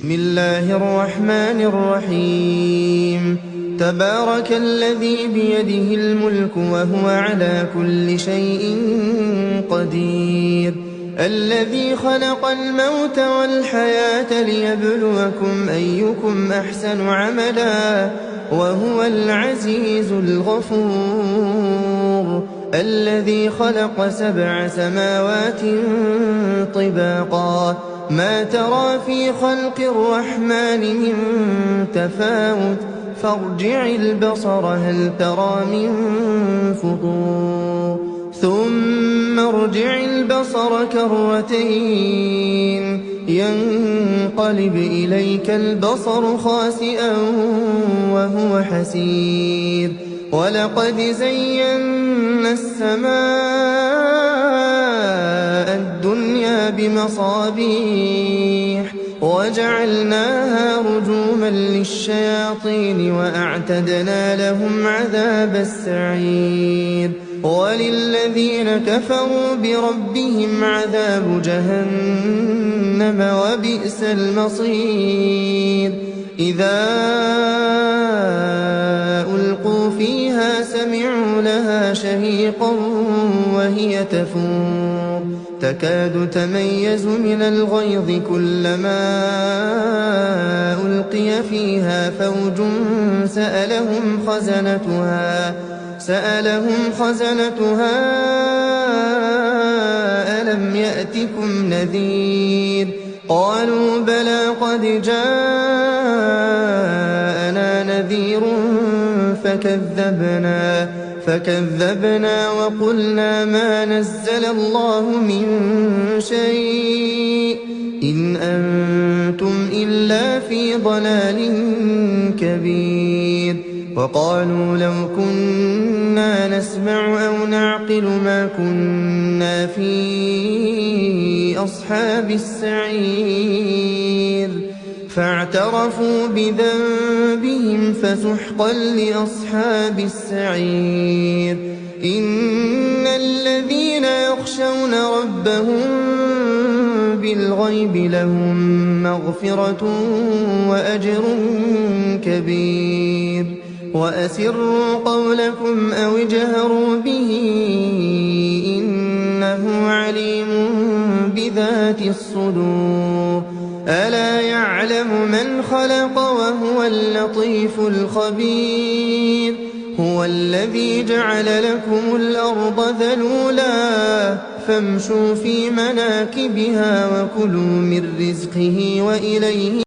بسم الله الرحمن الرحيم تبارك الذي بيده الملك وهو على كل شيء قدير الذي خلق الموت والحياة ليبلوكم أيكم أحسن عملا وهو العزيز الغفور الذي خلق 7 سماوات طباقا ما ترى في خلق الرحمن من تفاوت فارجع البصر هل ترى من فطور ثم ارجع البصر كرتين ينقلب إليك البصر خاسئا وهو حسير ولقد زينا السماء الدنيا بمصابيح وجعلناها رجوما للشياطين وأعتدنا لهم عذاب السعير وللذين كفروا بربهم عذاب جهنم وبئس المصير إذا ألقوا فيها سمعوا لها شهيقا وهي تفور تكاد تميز من الغيظ كلما ألقي فيها فوج سألهم خزنتها ألم يأتكم نذير قالوا بلى قد جاءنا نذير فكذبنا وقلنا ما نزل الله من شيء إن أنتم إلا في ضلال كبير وقالوا لو كنا نسمع أو نعقل ما كنا في أصحاب السعير فاعترفوا بذنبهم فسحقا لأصحاب السعير إن الذين يخشون ربهم بالغيب لهم مغفرة وأجر كبير وأسروا قولكم أو اجهروا به إنه عليم بذات الصدور ألا يعلم من خلق وهو اللطيف الخبير هو الذي جعل لكم الأرض ذلولا فامشوا في مناكبها وكلوا من رزقه وإليه